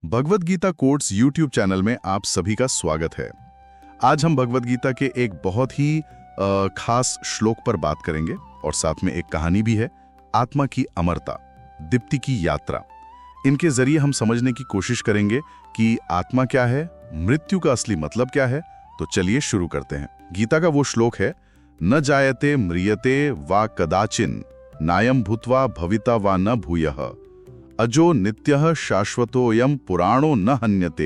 Bhagavad Gita quotes YouTube channel में आप सभी का स्वागत है। आज हम भगवद गीता के एक बहुत ही खास श्लोक पर बात करेंगे और साथ में एक कहानी भी है, आत्मा की अमरता, दीप्ति की यात्रा। इनके जरिए हम समझने की कोशिश करेंगे कि आत्मा क्या है, मृत्यु का असली मतलब क्या है। तो चलिए शुरू करते हैं। गीता का वो श्लोक है, न जायते म्रियते वा कदाचिन नायम भूत्वा भविता वा न भूयः अजो नित्यः शाश्वतोयम पुराणो न हन्यते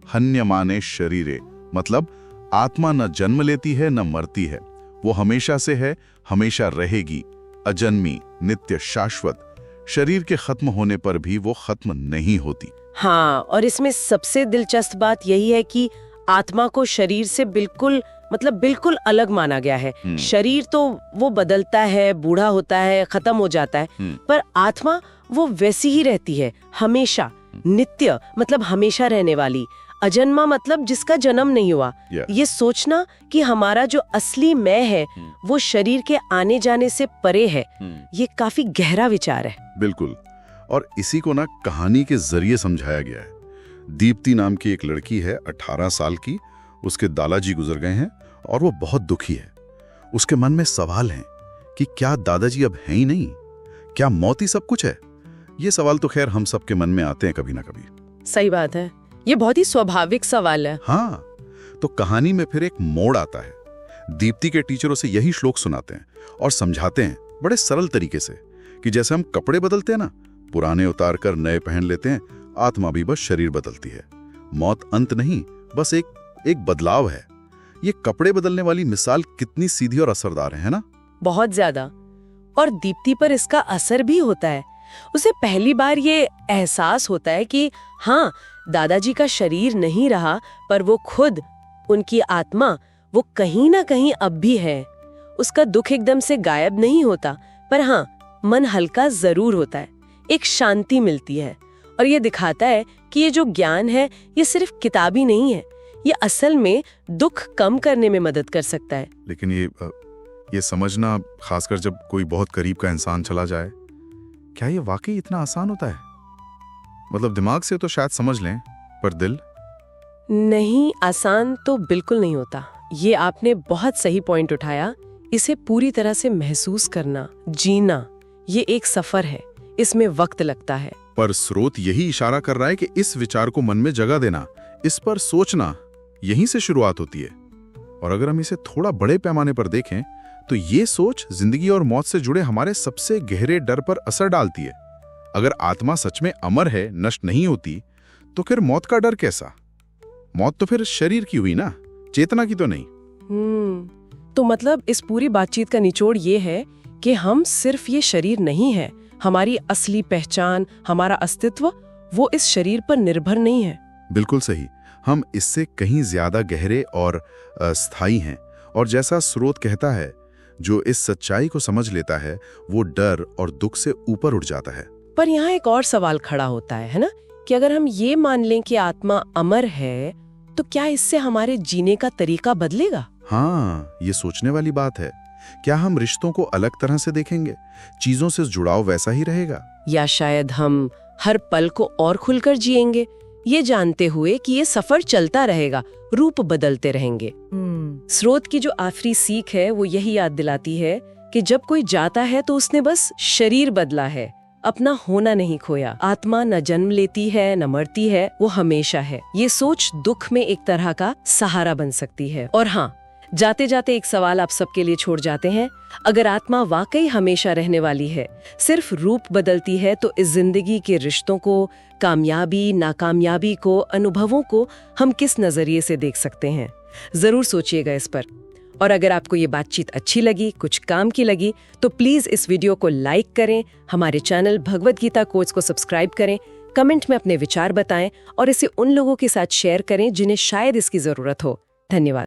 हन्यमाने शरीरे। मतलब आत्मा न जन्म लेती है न मरती है, वो हमेशा से है, हमेशा रहेगी, अजन्मी, नित्य, शाश्वत। शरीर के खत्म होने पर भी वो खत्म नहीं होती। हाँ, और इसमें सबसे दिलचस्प बात यही है कि आत्मा को शरीर से बिल्कुल अलग माना गया है। शरीर तो वो बदलता है, बूढ़ा होता है, खत्म हो जाता है, पर आत्मा वो वैसी ही रहती है, हमेशा, नित्य मतलब हमेशा रहने वाली, अजन्मा मतलब जिसका जन्म नहीं हुआ। ये सोचना कि हमारा जो असली मैं है वो शरीर के आने जाने से परे है, ये काफी गहरा विचार है। बिल्कुल, और इसी को ना कहानी के जरिए समझाया गया है। दीप्ति नाम की एक लड़की है, 18 साल की। उसके दादाजी गुजर गए हैं और वो बहुत दुखी है। उसके मन में सवाल हैं कि क्या दादाजी अब हैं ही नहीं, क्या मौत ही सब कुछ है। ये सवाल तो खैर हम सबके मन में आते हैं कभी ना कभी। सही बात है, ये बहुत ही स्वाभाविक सवाल है। हाँ, तो कहानी में फिर एक मोड़ आता है। दीप्ति के टीचर उसे यही श्लोक सुनाते हैं और समझाते हैं बड़े सरल तरीके से कि जैसे हम कपड़े बदलते हैं ना, पुराने उतार कर नए पहन लेते हैं, आत्मा भी बस शरीर बदलती है। मौत अंत नहीं, बस एक बदलाव है। ये कपड़े बदलने वाली मिसाल कितनी सीधी और असरदार है ना? बहुत ज्यादा। और दीप्ति पर इसका असर भी होता है। उसे पहली बार ये एहसास होता है कि हाँ, दादाजी का शरीर नहीं रहा, पर वो खुद, उनकी आत्मा, वो कहीं ना कहीं अब भी है। उसका दुख एकदम से गायब नहीं होता, पर हाँ, मन हल्का जरूर होता है, एक शांति मिलती है। और ये दिखाता है कि ये जो ज्ञान है ये सिर्फ किताबी नहीं है, ये असल में दुख कम करने में मदद कर सकता है। लेकिन ये समझना, खासकर जब कोई बहुत करीब का इंसान चला जाए, क्या ये वाकई इतना आसान होता है? मतलब दिमाग से तो शायद समझ लें, पर दिल? नहीं, आसान तो बिल्कुल नहीं होता। ये आपने बहुत सही पॉइंट उठाया। इसे पूरी तरह से महसूस करना, जीना, ये एक सफर है, इसमें वक्त लगता है। पर स्रोत यही इशारा कर रहा है कि इस विचार को मन में जगह देना, इस पर सोचना, यहीं से शुरुआत होती है। और अगर हम इसे थोड़ा बड़े पैमाने पर देखें तो ये सोच जिंदगी और मौत से जुड़े हमारे सबसे गहरे डर पर असर डालती है। अगर आत्मा सच में अमर है, नष्ट नहीं होती, तो फिर मौत का डर कैसा? मौत तो फिर शरीर की हुई ना, चेतना की तो नहीं। तो मतलब इस पूरी बातचीत का निचोड़ ये है कि हम सिर्फ ये शरीर नहीं है, हमारी असली पहचान, हमारा अस्तित्व, वो इस शरीर पर निर्भर नहीं है। बिल्कुल सही, हम इससे कहीं ज्यादा गहरे और स्थायी हैं। और जैसा स्रोत कहता है, जो इस सच्चाई को समझ लेता है वो डर और दुख से ऊपर उठ जाता है। पर यहाँ एक और सवाल खड़ा होता है ना, कि अगर हम ये मान लें कि आत्मा अमर है, तो क्या इससे हमारे जीने का तरीका बदलेगा? हाँ, ये सोचने वाली बात है। क्या हम रिश्तों को अलग तरह से देखेंगे? चीजों से जुड़ाव वैसा ही रहेगा? या शायद हम हर पल को और खुलकर जिएंगे, ये जानते हुए कि ये सफर चलता रहेगा, रूप बदलते रहेंगे। स्रोत की जो आखिरी सीख है वो यही याद दिलाती है कि जब कोई जाता है तो उसने बस शरीर बदला है, अपना होना नहीं खोया। आत्मा न जन्म लेती है न मरती है, वो हमेशा है। ये सोच दुख में एक तरह का सहारा बन सकती है। और हाँ, जाते जाते एक सवाल आप सबके लिए छोड़ जाते हैं। अगर आत्मा वाकई हमेशा रहने वाली है, सिर्फ रूप बदलती है, तो इस जिंदगी के रिश्तों को, कामयाबी, नाकामयाबी को, अनुभवों को हम किस नजरिए से देख सकते हैं? जरूर सोचिएगा इस पर। और अगर आपको ये बातचीत अच्छी लगी, कुछ काम की लगी, तो प्लीज इस वीडियो को लाइक करें, हमारे चैनल भगवद गीता कोट्स को सब्सक्राइब करें, कमेंट में अपने विचार बताएं और इसे उन लोगों के साथ शेयर करें जिन्हें शायद इसकी जरूरत हो। धन्यवाद।